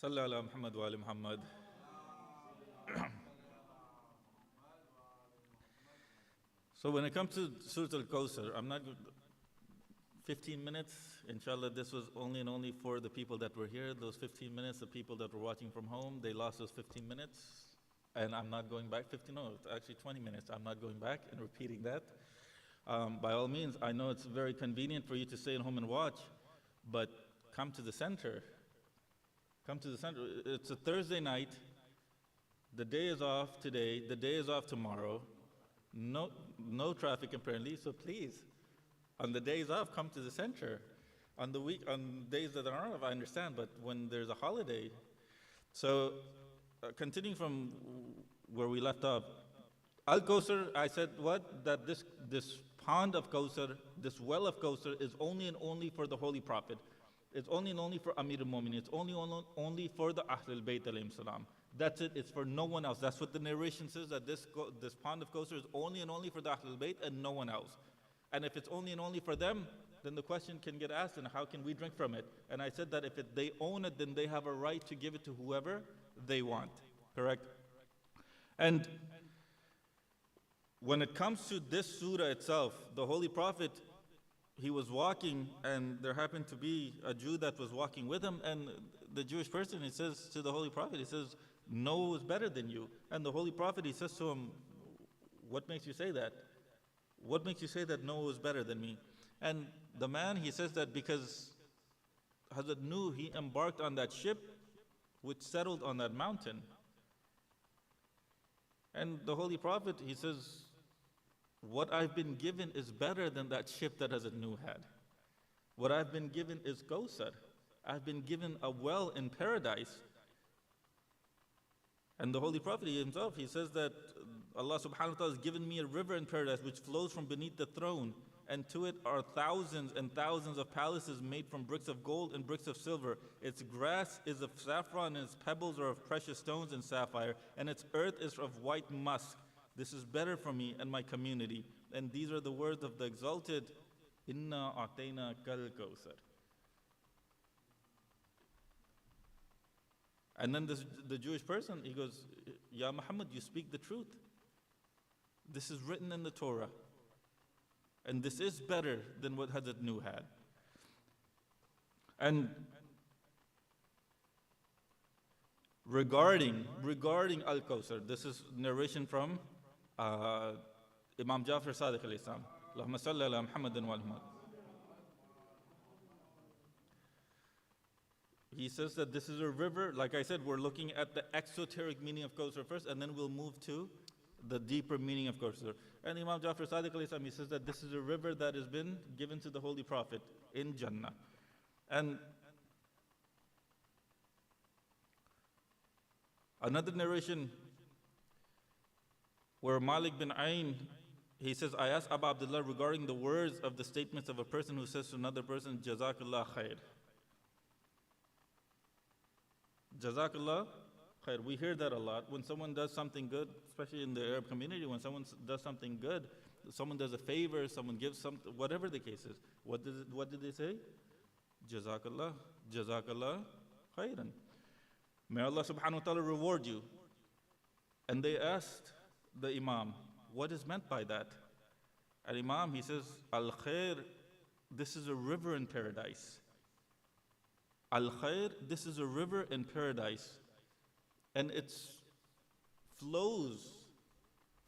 صلى على محمد وآل محمد. So when it comes to Surah Al-Kawthar, I'm not 15 minutes. Inshallah, this was only and only for the people that were here. Those 15 minutes, the people that were watching from home, they lost those 15 minutes. And I'm not going back 15, no, it's actually 20 minutes. I'm not going back and repeating that. By all means, I know it's very convenient for you to stay at home and watch, but come to the center. Come to the center. It's a Thursday night. The day is off today. The day is off tomorrow. No traffic apparently, so please, on the days off, come to the center. On days that are off, I understand, but when there's a holiday. So, continuing from where we left off, Al-Kawthar, I said what? That this pond of Kawthar, this well of Kawthar is only and only for the Holy Prophet. It's only and only for Amir al-Mu'minin. It's only for the Ahlul Bayt alayhim salam. That's it. It's for no one else. That's what the narration says, that this pond of Kawthar is only and only for the Ahlul Bayt and no one else. And if it's only and only for them, then the question can get asked, and how can we drink from it? And I said that if they own it, then they have a right to give it to whoever they want. Correct? And when it comes to this surah itself, the Holy Prophet, he was walking, and there happened to be a Jew that was walking with him, and the Jewish person, he says to the Holy Prophet, he says, "No is better than you." And the Holy Prophet, he says to him, "What makes you say that? What makes you say that no is better than me?" And the man, he says that because Hazrat Nuh, he embarked on that ship which settled on that mountain. And the Holy Prophet, he says, what I've been given is better than that ship that Hazrat Nuh had. What I've been given is Kawthar. I've been given a well in paradise. And the Holy Prophet himself, he says that Allah subhanahu wa ta'ala has given me a river in paradise which flows from beneath the throne, and to it are thousands and thousands of palaces made from bricks of gold and bricks of silver. Its grass is of saffron, and its pebbles are of precious stones and sapphire, and its earth is of white musk. This is better for me and my community. And these are the words of the exalted, Inna a'tayna kal Kawthar. And then the Jewish person, he goes, "Ya Muhammad, you speak the truth. This is written in the Torah. And this is better than what Hazrat Nuh had." And regarding Al-Kawthar, this is narration from Imam Jafar Sadiq alayhi salam. Allahumma salli ala Muhammadin wa Muhammad. He says that this is a river. Like I said, we're looking at the exoteric meaning of Kawthar first, and then we'll move to the deeper meaning of Kawthar. And Imam Jafar Sadiq alayhi salam, he says that this is a river that has been given to the Holy Prophet in Jannah. And another narration where Malik bin Ayn, he says, I asked Abu Abdullah regarding the words of the statements of a person who says to another person, Jazakallah khair. Jazakallah khair. We hear that a lot. When someone does something good, especially in the Arab community, when someone does something good, someone does a favor, someone gives something, whatever the case is, what did they say? Jazakallah, Jazakallah khairan. May Allah subhanahu wa ta'ala reward you. And they asked the Imam, what is meant by that? And Imam, he says, Al-Khair, this is a river in paradise. Al-Khair, this is a river in paradise. And it flows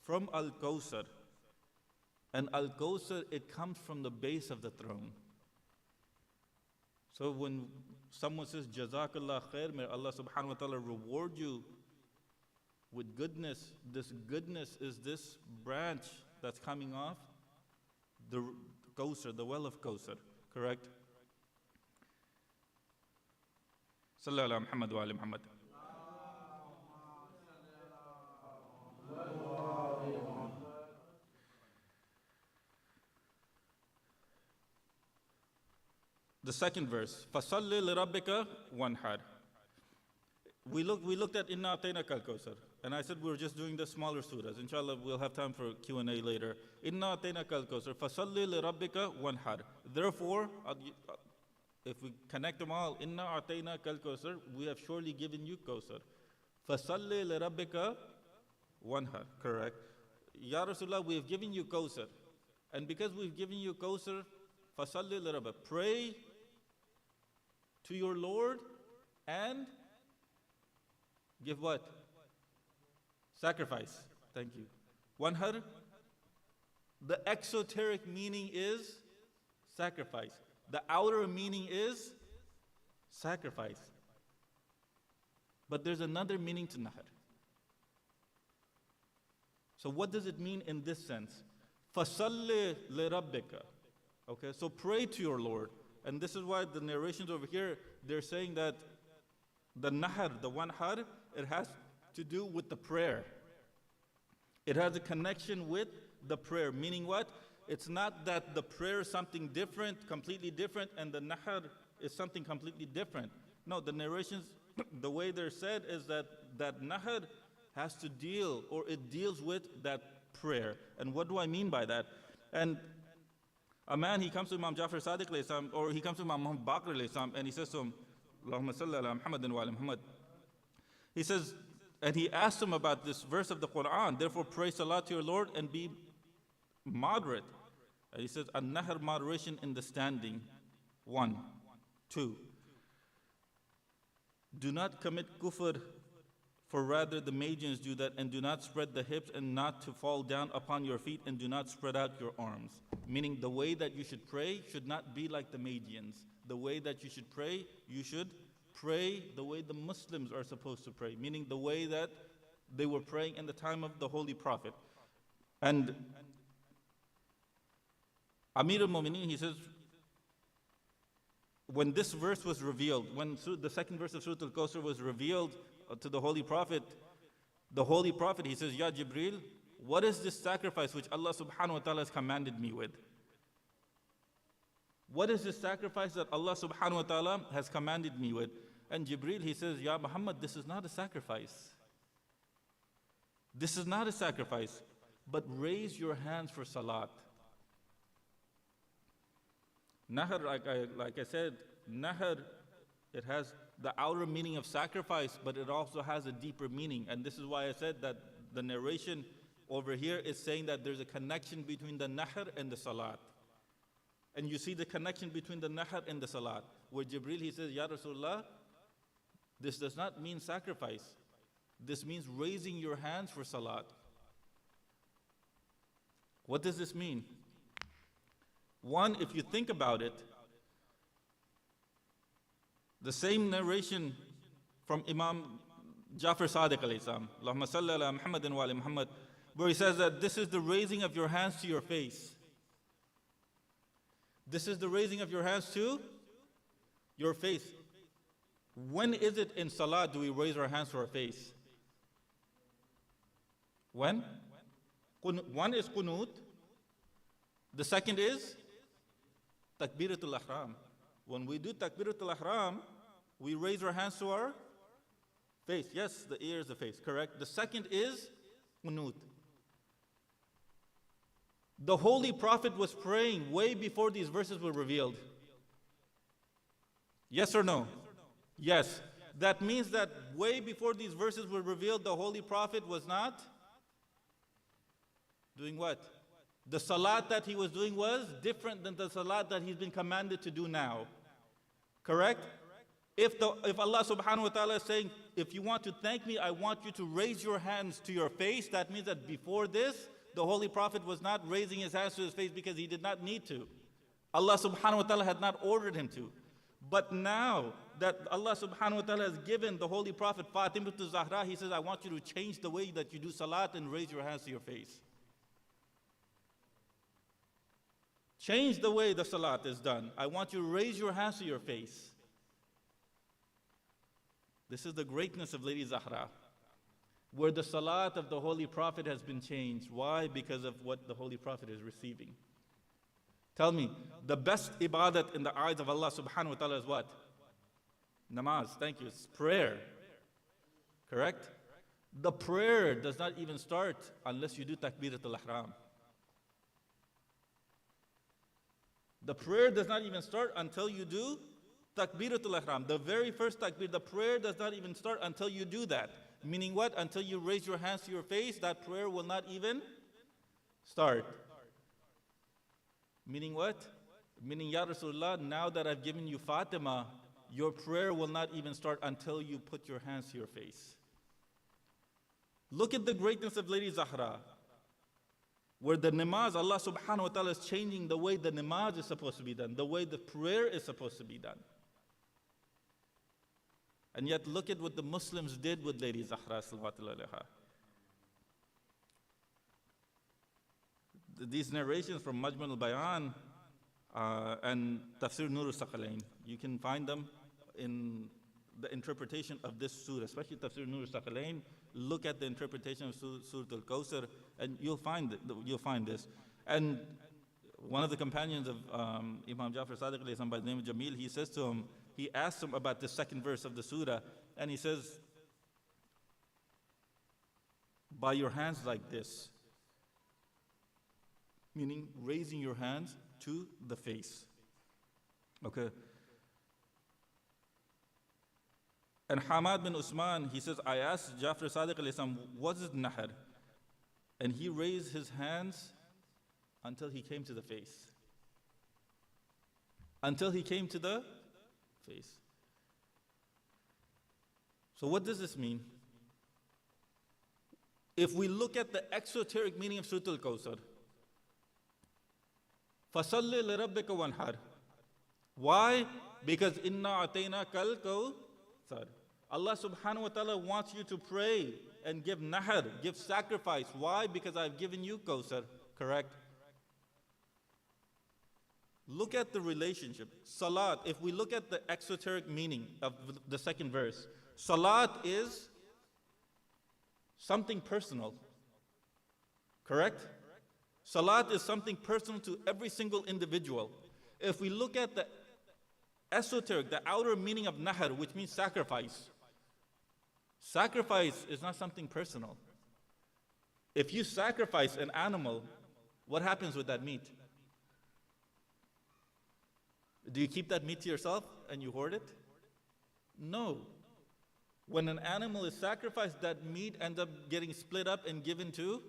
from Al-Kawthar. And Al-Kawthar, it comes from the base of the throne. So when someone says, Jazakallah khair, may Allah subhanahu wa ta'ala reward you with goodness. This goodness is this branch that's coming off the Kawthar, the well of Kawthar, correct? Sallallahu ala Muhammad wa ala Muhammad. The second verse, فَصَلِّ لِرَبِّكَ وَانْحَرْ. We looked at Inna A'tainaka Al-Kawthar, and I said we were just doing the smaller surahs. Inshallah, we'll have time for Q&A later. Inna A'tainaka Al-Kawthar, فَصَلِّ لِرَبِّكَ وَانْحَرْ. Therefore, if we connect them all, Inna a'tayna kal kawsar, we have surely given you kawsar. Fasalli li rabbika wanhar, correct? Ya Rasulullah, we have given you kawsar. And because we've given you kawsar, fasalli li rabbika, pray to your Lord and give what? Sacrifice. Thank you. Wanhar, the exoteric meaning is sacrifice. The outer meaning is sacrifice. But there's another meaning to nahr. So what does it mean in this sense? Fasalli li rabbika. Okay, so pray to your Lord. And this is why the narrations over here, they're saying that the nahr, the wanhar, it has to do with the prayer. It has a connection with the prayer. Meaning what? It's not that the prayer is something different, completely different, and the nahr is something completely different. No, the narrations, the way they're said is that that nahr has to deal, or it deals with that prayer. And what do I mean by that? And a man, he comes to Imam Jafar Sadiq alayhi salam, or he comes to Imam Muhammad Baqir alayhi salam, and he says to him, Allahumma salli ala Muhammadin wa ala Muhammad. He says, and he asked him about this verse of the Quran, therefore pray salah to your Lord and be moderate. And he says, an-nahr, moderation in the standing. 1. 2. Do not commit kufr, for rather the Magians do that, and do not spread the hips and not to fall down upon your feet, and do not spread out your arms. Meaning the way that you should pray should not be like the Magians. The way that you should pray, you should pray the way the Muslims are supposed to pray. Meaning the way that they were praying in the time of the Holy Prophet. And Amir al-Mu'mineen, he says, when this verse was revealed, when the second verse of Surah Al-Kawthar was revealed to the Holy Prophet, he says, Ya Jibreel, what is this sacrifice which Allah subhanahu wa ta'ala has commanded me with? What is this sacrifice that Allah subhanahu wa ta'ala has commanded me with? And Jibreel, he says, Ya Muhammad, this is not a sacrifice. This is not a sacrifice, but raise your hands for salat. Nahr, like I said, nahr, it has the outer meaning of sacrifice, but it also has a deeper meaning. And this is why I said that the narration over here is saying that there's a connection between the nahr and the salat. And you see the connection between the nahr and the salat. Where Jibreel, he says, Ya Rasulullah, this does not mean sacrifice. This means raising your hands for salat. What does this mean? One, if you think about it, the same narration from Imam Jafar Sadiq alayhi salam, Allahumma salli ala Muhammadin wa ala Muhammad, where he says that this is the raising of your hands to your face. This is the raising of your hands to your face. When is it in salah do we raise our hands to our face? When? One is qunut. The second is takbiratul ihram. When we do takbiratul ihram, we raise our hands to our face. Yes, the ear is the face, correct? The second is qunut. The Holy Prophet was praying way before these verses were revealed. Yes or no? Yes. That means that way before these verses were revealed, the Holy Prophet was not doing what? The salat that he was doing was different than the salat that he's been commanded to do now. Correct? If Allah subhanahu wa ta'ala is saying, if you want to thank me, I want you to raise your hands to your face, that means that before this, the Holy Prophet was not raising his hands to his face because he did not need to. Allah subhanahu wa ta'ala had not ordered him to. But now that Allah subhanahu wa ta'ala has given the Holy Prophet Fatima to Zahra, he says, I want you to change the way that you do salat and raise your hands to your face. Change the way the salat is done. I want you to raise your hands to your face. This is the greatness of Lady Zahra, where the salat of the Holy Prophet has been changed. Why? Because of what the Holy Prophet is receiving. Tell me, the best ibadat in the eyes of Allah subhanahu wa ta'ala is what? Namaz, thank you, it's prayer. Correct? The prayer does not even start unless you do takbiratul ihram. The prayer does not even start until you do Takbiratul ihram, the very first takbir, the prayer does not even start until you do that. Meaning what? Until you raise your hands to your face, that prayer will not even start. Meaning what? Meaning, Ya Rasulullah, now that I've given you Fatima, your prayer will not even start until you put your hands to your face. Look at the greatness of Lady Zahra, where the namaz, Allah subhanahu wa ta'ala is changing the way the namaz is supposed to be done, the way the prayer is supposed to be done. And yet look at what the Muslims did with Lady Zahra salawatullah alayha. These narrations from Majmu' al-Bayan and Tafsir Nur al-Saqalain, you can find them in the interpretation of this surah, especially Tafsir Nur al-Saqalain. Look at the interpretation of Surah Al-Kawthar and you'll find this. And one of the companions of Imam Jafar Sadiq alayhi salam by the name of Jamil, he says to him, he asks him about the second verse of the surah, and he says, by your hands like this, meaning raising your hands to the face. Okay. And Hamad bin Usman, he says, I asked Jafar Sadiq alayhi salam, what is nahar? And he raised his hands until he came to the face. Until he came to the face. So what does this mean? If we look at the exoteric meaning of Surah Al-Kawthar, فَصَلِّ لِرَبِّكَ وَانْحَرْ. Why? Because inna atayna kal kawthar. Allah subhanahu wa ta'ala wants you to pray and give nahar, give sacrifice. Why? Because I've given you Kawthar, correct? Look at the relationship. Salat, if we look at the exoteric meaning of the second verse, salat is something personal, correct? Salat is something personal to every single individual. If we look at the esoteric, the outer meaning of nahar, which means sacrifice, sacrifice is not something personal. If you sacrifice an animal, what happens with that meat? Do you keep that meat to yourself and you hoard it? No. When an animal is sacrificed, that meat ends up getting split up and given to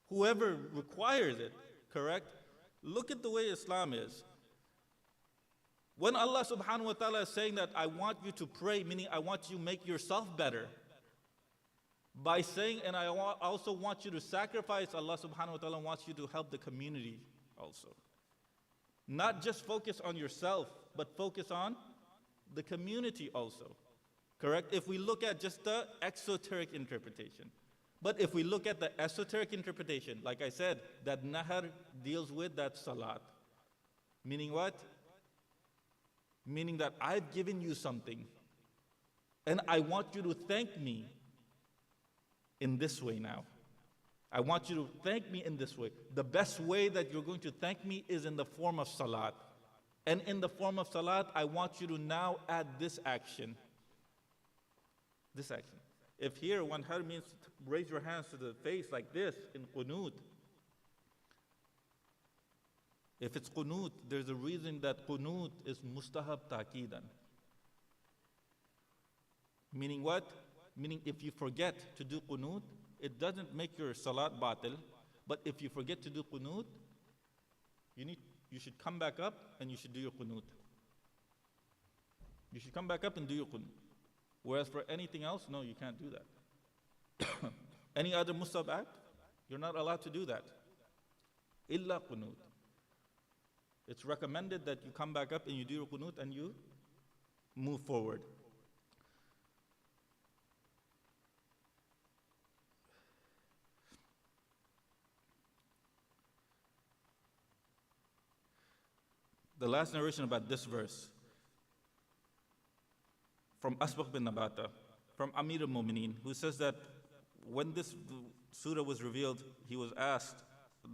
whoever requires it, correct? Look at the way Islam is. When Allah subhanahu wa ta'ala is saying that I want you to pray, meaning I want you to make yourself better, by saying, and I also want you to sacrifice, Allah subhanahu wa ta'ala wants you to help the community also. Not just focus on yourself, but focus on the community also. Correct? If we look at just the exoteric interpretation. But if we look at the esoteric interpretation, like I said, that nahar deals with that salat. Meaning what? Meaning that I've given you something, and I want you to thank me in this way now. I want you to thank me in this way. The best way that you're going to thank me is in the form of salat. And in the form of salat, I want you to now add this action. This action. If here one har means to raise your hands to the face like this in qunut. If it's qunut, there's a reason that qunut is mustahab ta'kidan. Meaning what? Meaning if you forget to do qunut, it doesn't make your salat batil, but if you forget to do qunut, you should come back up and you should do your qunut. You should come back up and do your qunut. Whereas for anything else, no, you can't do that. Any other mustahab act, you're not allowed to do that. Illa qunut. It's recommended that you come back up and you do your qunut and you move forward. The last narration about this verse from Asbaq bin Nabata, from Amir al-Mu'mineen, who says that when this surah was revealed, he was asked,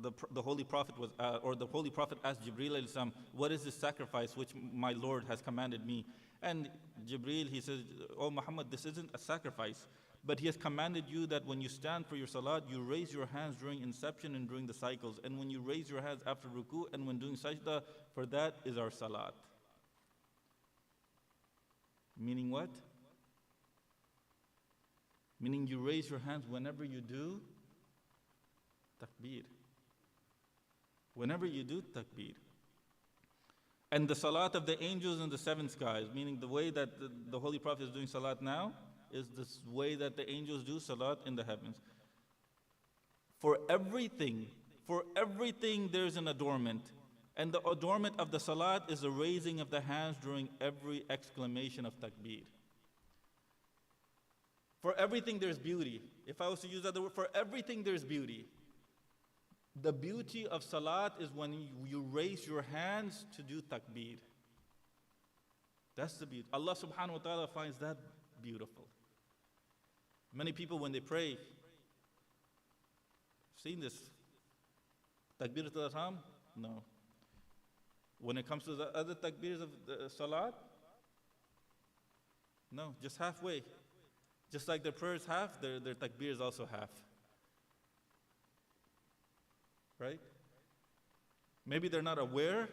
the Holy Prophet was, the Holy Prophet asked Jibreel alayhi salam, what is this sacrifice which my Lord has commanded me? And Jibreel, he says, oh Muhammad, this isn't a sacrifice, but he has commanded you that when you stand for your salat, you raise your hands during inception and during the cycles, and when you raise your hands after ruku and when doing sajda, for that is our salat. Meaning what? Meaning you raise your hands whenever you do takbir. Whenever you do takbir. And the salat of the angels in the seven skies, meaning the way that the Holy Prophet is doing salat now, is this way that the angels do salat in the heavens. For everything there's an adornment. And the adornment of the salat is the raising of the hands during every exclamation of takbir. For everything there's beauty. If I was to use that word, for everything there's beauty. The beauty of salat is when you raise your hands to do takbir. That's the beauty. Allah subhanahu wa ta'ala finds that beautiful. Many people when they pray, seen this? Takbir al-ihram? No. When it comes to the other takbirs of the salat, no, just halfway. Just like their prayers half, their takbir is also half. Right? Maybe they're not aware,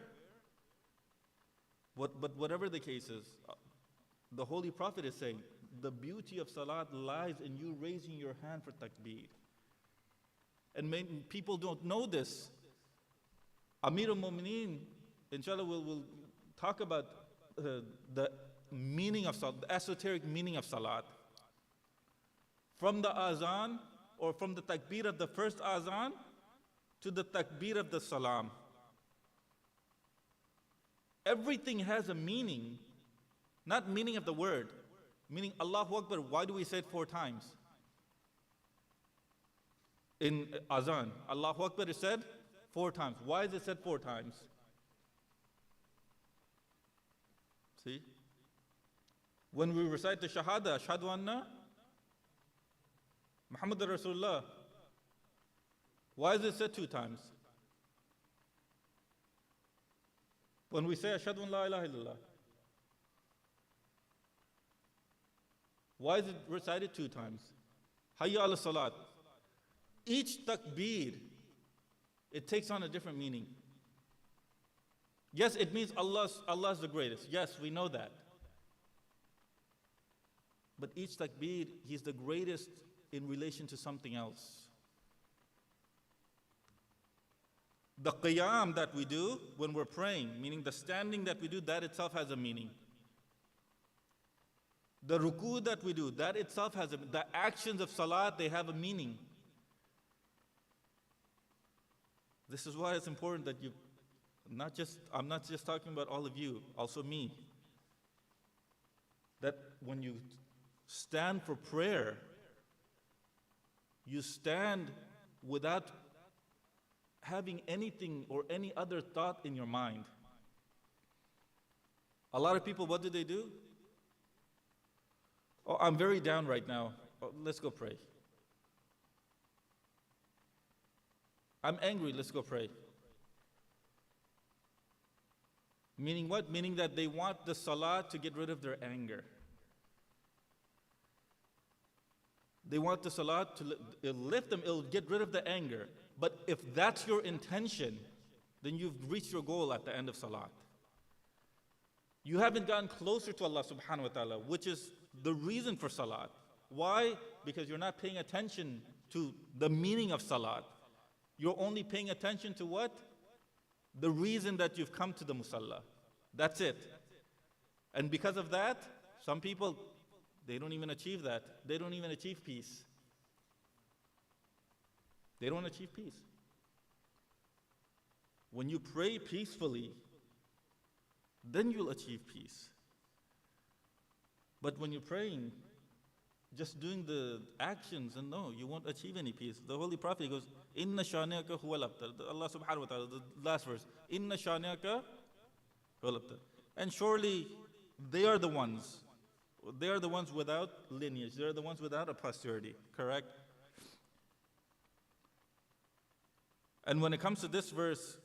but whatever the case is, the Holy Prophet is saying, the beauty of salat lies in you raising your hand for takbir. And many people don't know this. Amir al-Mu'mineen, inshallah, will talk about the meaning of salat, the esoteric meaning of salat. From the azan, or from the takbir of the first azan, to the takbir of the salam. Everything has a meaning, not meaning of the word, meaning Allahu Akbar. Why do we say it 4 times? In azan, Allahu Akbar is said 4 times. Why is it said 4 times? See? When we recite the Shahada, Ashhadu anna Muhammadur Rasulullah, why is it said 2 times? When we say Ashhadu an la ilaha illallah, why is it recited 2 times? Hayya ala salat. Each takbir, it takes on a different meaning. Yes, it means Allah's the greatest. Yes, we know that. But each takbir, He's the greatest in relation to something else. The qiyam that we do when we're praying, meaning the standing that we do, that itself has a meaning. The ruku that we do, that itself has the actions of salat, they have a meaning. This is why it's important that I'm not just talking about all of you, also me. That when you stand for prayer, you stand without having anything or any other thought in your mind. A lot of people, what do? Oh, I'm very down right now. Oh, let's go pray. I'm angry, let's go pray. Meaning what? Meaning that they want the salah to get rid of their anger. They want the salah to lift them, it'll get rid of the anger. But if that's your intention, then you've reached your goal at the end of salat. You haven't gotten closer to Allah subhanahu wa ta'ala, which is the reason for salat. Why? Because you're not paying attention to the meaning of salat. You're only paying attention to what? The reason that you've come to the musalla. That's it. And because of that, some people, they don't even achieve that. They don't even achieve peace. They don't achieve peace. When you pray peacefully, then you'll achieve peace. But when you're praying, just doing the actions, and no, you won't achieve any peace. The Holy Prophet goes, Inna shani'aka huwal abtar. Allah subhanahu wa ta'ala, the last verse. Inna shani'aka huwal abtar. And surely they are the ones. They are the ones without lineage. They are the ones without a posterity. Correct? And when it comes to this verse,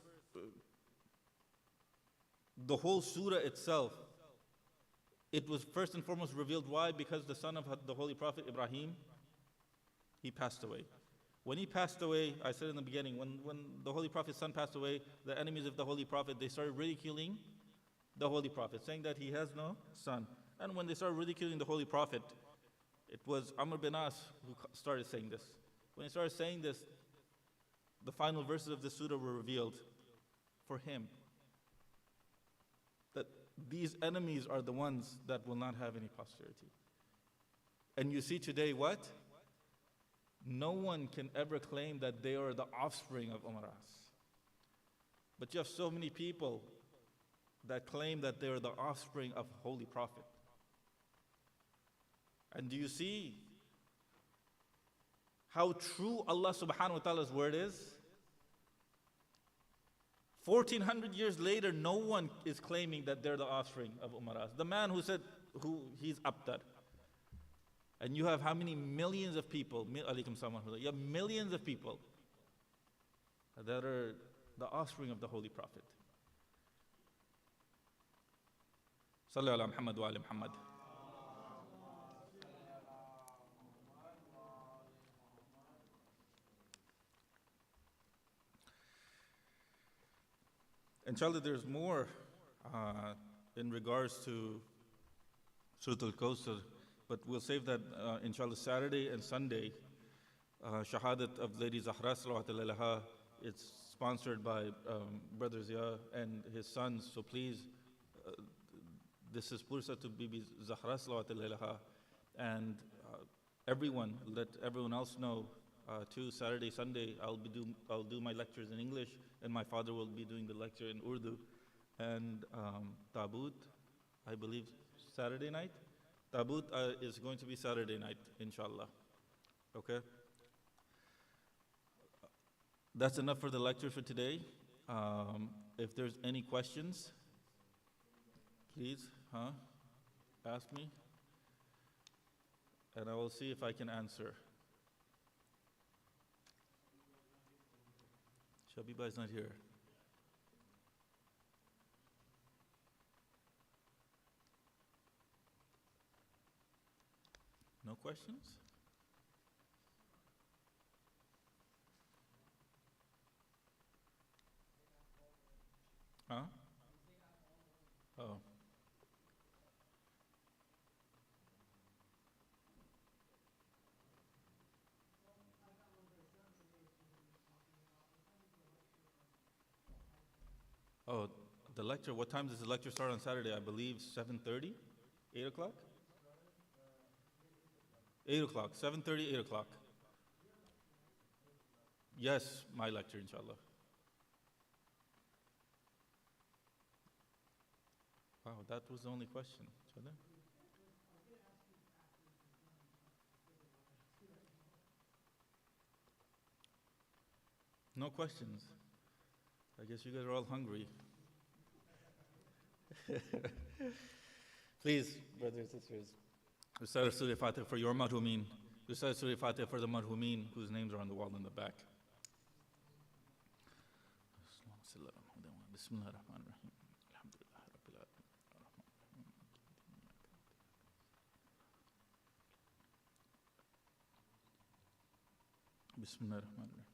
the whole surah itself, it was first and foremost revealed. Why? Because the son of the Holy Prophet Ibrahim, he passed away. When he passed away, I said in the beginning, when the Holy Prophet's son passed away, the enemies of the Holy Prophet, they started ridiculing the Holy Prophet, saying that he has no son. And when they started ridiculing the Holy Prophet, it was Amr bin As who started saying this. When he started saying this, the final verses of the surah were revealed for him. That these enemies are the ones that will not have any posterity. And you see today what? No one can ever claim that they are the offspring of Umaras. But you have so many people that claim that they are the offspring of Holy Prophet. And do you see how true Allah subhanahu wa ta'ala's word is? 1400 years later, no one is claiming that they're the offspring of Umaras. The man who said he's Abtar. And you have how many millions of people, you have millions of people that are the offspring of the Holy Prophet. Salli ala Muhammad wa ali Muhammad. Inshallah, there's more in regards to Surah Al-Kawthar, but we'll save that inshallah Saturday and Sunday. Shahadat of Lady Zahra salawatullahi alaiha. It's sponsored by Brother Zia and his sons. So please, this is Pursa to Bibi Zahra salawatullahi alaiha. And everyone, let everyone else know too, Saturday, Sunday, I'll do my lectures in English, and my father will be doing the lecture in Urdu. And Taboot, I believe Saturday night. Taboot is going to be Saturday night, inshallah. Okay? That's enough for the lecture for today. If there's any questions, please, ask me. And I will see if I can answer. Shabiba is not here. No questions? Huh? Oh. Oh, the lecture, what time does the lecture start on Saturday? I believe 7:30? 8 o'clock? 8 o'clock, 7:30, 8 o'clock. Yes, my lecture, inshallah. Wow, that was the only question. No questions. I guess you guys are all hungry. Please, brothers and sisters, recite Surah Fatiha for your marhumeen. Recite Surah Fatiha for the marhumeen whose names are on the wall in the back. Bismillahirrahmanirrahim. Alhamdulillah Rabbil Alamin. Bismillahirrahmanirrahim.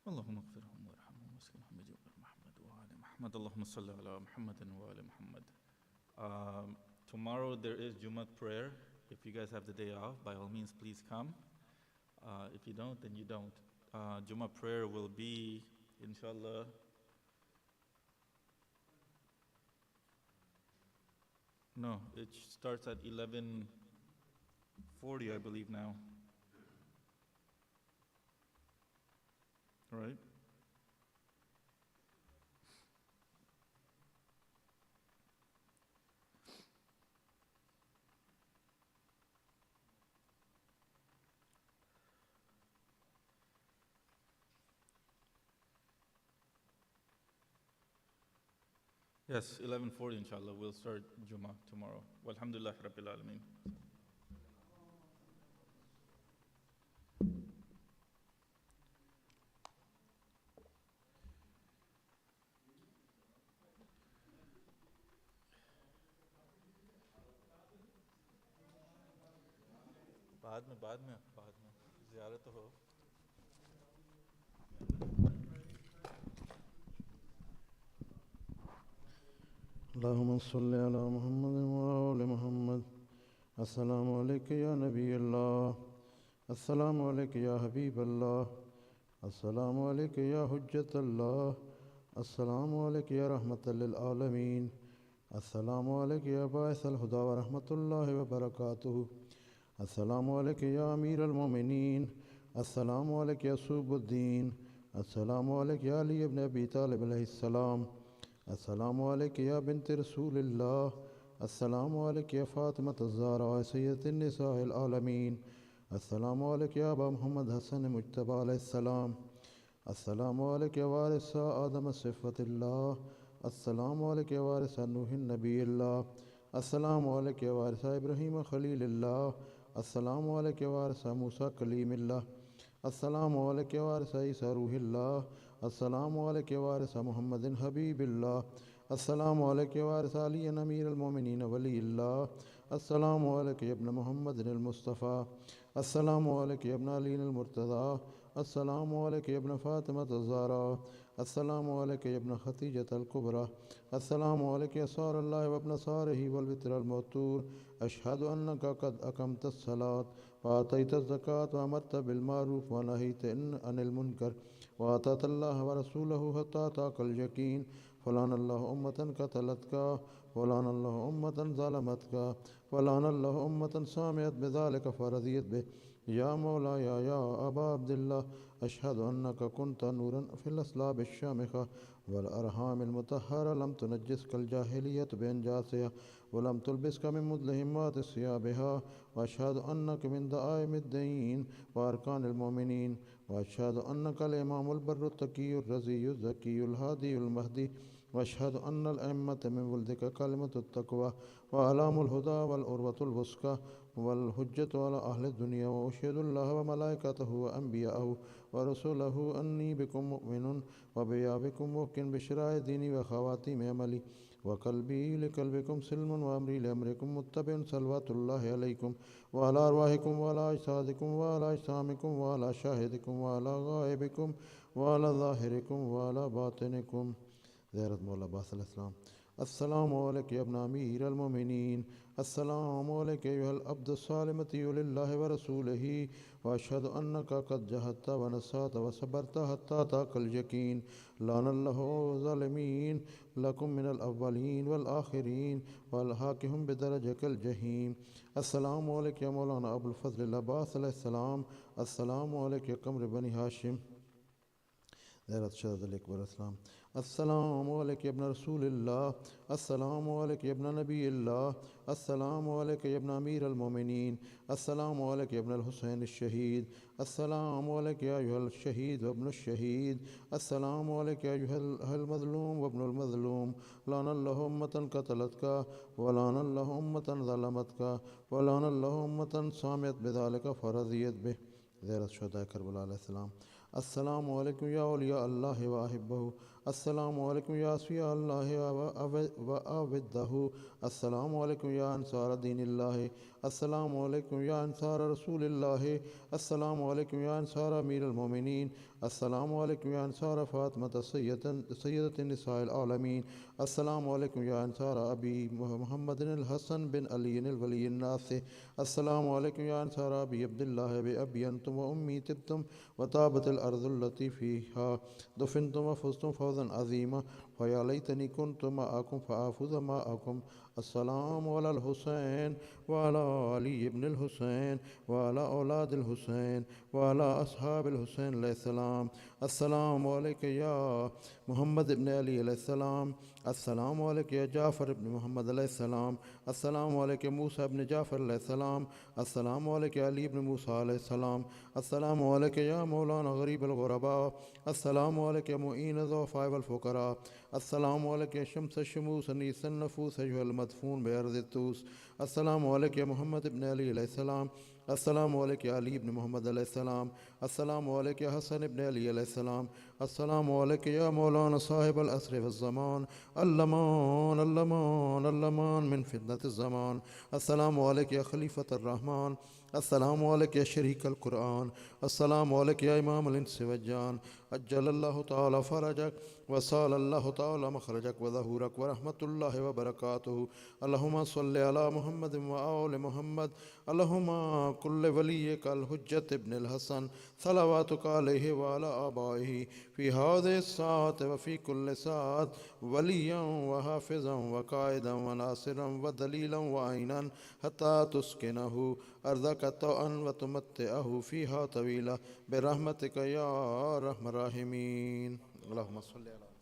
اللهم اغفرهم وارحمهم واسكنهم بجوار محمد وآل محمد اللهم صل على محمد وآل محمد. Tomorrow there is Jum'ah prayer. If you guys have the day off, by all means, please come. If you don't, then you don't. Jum'ah prayer will be, inshallah, no, it starts at 11:40, I believe now. Right? Yes, 11:40 inshallah. We'll start Jum'ah tomorrow. Walhamdulillah Rabbil Alameen. بعد میں زیارت ہو. اللهم صل على محمد وآل محمد. السلام عليك يا نبي الله. السلام عليك يا حبيب الله. السلام عليك يا حجة الله. السلام عليك يا رحمة للعالمين. السلام عليك يا باعث الهدى ورحمة الله وبركاته. السلام عليك يا أمير المؤمنين. السلام عليك يا صوب الدين. السلام عليك يا علي بن أبي طالب عليه السلام. السلام عليك يا بنت رسول الله. السلام عليك يا فاطمة الزهراء سيدة النساء العالمين. السلام عليك يا أبا محمد حسن مجتبى عليه السلام. السلام عليك يا وارث آدم صفة الله. السلام عليك يا وارث نوح النبي الله. السلام عليك يا وارث إبراهيم خليل الله. السلام عليك يا وارث موسى كليم الله. السلام عليك يا وارث عيسى روح الله. السلام عليك يا وارث محمد حبيب الله. السلام عليك يا وارث علي أمير المؤمنين ولي الله. السلام عليك يا ابن محمد المصطفى. السلام عليك يا ابن علي المرتضى. السلام عليك يا ابن فاطمة الزهراء. السلام عليك يا ابن خديجة الكبرى. السلام عليك يا صار الله وابن صاره والوتر الموتور. أشهد أنك قد أقمت الصلاة وآتيت الزكاة وأمرت بالمعروف ونهيت عن المنكر وأطعت الله ورسوله حتى أتاك اليقين. فلعن الله أمة قتلتك ولعن الله أمة ظلمتك ولعن الله أمة سامعت بذلك فرضيت به. يا مولاي يا أبا عبد الله أشهد أنك كنت نورا في الأصلاب الشامخة والأرحام المطهرة لم تنجسك الجاهلية بإنجاسها ولم تلبسك من مدلهمات ثيابها. وأشهد أنك من دعائم الدين وأركان المؤمنين. وأشهد أنك الإمام البر التقي الرزي الزكي الهادي المهدي. وأشهد أن الأئمة من ولدك كلمة التقوى وأعلام الهدى والأروة الوثقى والحجة على أهل الدنيا. وأشهد الله وملائكته وأنبياءه ورسله أني بكم مؤمن وبيابكم موقن بشرائع ديني وخواتيم عملي وقلبي لقلبكم سلم وأمري لأمركم متبع صلوات الله عليكم وعلى أرواحكم وعلى أجسادكم وعلى أجسامكم وعلى شاهدكم وعلى غائبكم وعلى ظاهركم وعلى باطنكم. زيارة مولا باس الإسلام. السلام عليك يا ابن أمير المؤمنين. السلام عليك أيها العبد الصالح لله ورسوله. وأشهد أنك قد جهدت ونصحت وصبرت حتى أتاك اليقين. لعن الله الظالمين لكم من الأولين والآخرين والحاكهم بدرجك الجحيم. السلام عليك يا مولانا أبو الفضل العباس عليه السلام. السلام عليك يا قمر بني هاشم. زيارة الشهداء الأكبر الإسلام. السلام عليك يا ابن رسول الله. السلام عليك يا ابن نبي الله. السلام عليك يا ابن أمير المؤمنين. السلام عليك يا ابن الحسين الشهيد. السلام عليك يا أيها الشهيد وابن الشهيد. السلام عليك يا أيها المظلوم وابن المظلوم. لعن الله أمة قتلتك ولعن الله أمة ظلمتك ولعن الله أمة سامعت بذلك فرضيت به. زيارة شهداء كربلاء عليه السلام. السلام عليكم يا أولياء الله وأحبه. السلام عليكم يا أصفياء الله وأوده. السلام عليكم يا أنصار دين الله. السلام عليكم يا أنصار رسول الله. السلام عليكم يا أنصار أمير المؤمنين. السلام عليكم يا أنصار فاطمة سيدة النساء العالمين. السلام عليكم يا أنصار أبي محمد الحسن بن علي الولي الناصح. السلام عليكم يا أنصار أبي عبد الله بأبي أنتم وأمي تبتم وطابت الأرض التي فيها دفنتم وفزتم فوزا عظيما. فيا ليتني كنت معكم فأفوز معكم. السلام على الحسين وعلى علي بن الحسين وعلى أولاد الحسين وعلى أصحاب الحسين عليه السلام. السلام عليك يا محمد بن علي عليه السلام. السلام عليك يا جعفر بن محمد عليه السلام. السلام عليك يا موسى بن جعفر عليه السلام. السلام عليك يا علي بن موسى عليه السلام. السلام عليك يا مولانا غريب الغرباء. السلام عليك يا معين الضعفاء والفقراء. السلام عليك يا شمس الشموس أنيس النفوس أيها المدفون بأرض التوس. السلام عليك يا محمد بن علي عليه السلام. السلام عليك يا علي بن محمد عليه السلام. السلام عليك يا حسن بن علي عليه السلام. السلام عليك يا مولانا صاحب الأسر والزمان اللمان اللمان اللمان من فتنة الزمان. السلام عليك يا خليفة الرحمن. السلام عليك يا شريك القرآن. السلام عليك يا إمام الإنس والجان. أجل الله تعالى فرجك وصال الله تعالى مخرجك وظهورك ورحمة الله وبركاته. اللهم صل على محمد وآل محمد. اللهم كل وليك الحجة ابن الحسن صلواتك عليه وعلى آبائه في هذه الساعة وفي كل ساعة وليا وحافظا وقائدا وناصرا ودليلا وعينا حتى تسكنه أرضك طوعا وتمتعه فيها طويلا برحمتك يا أرحم الراحمين. اللهم صل على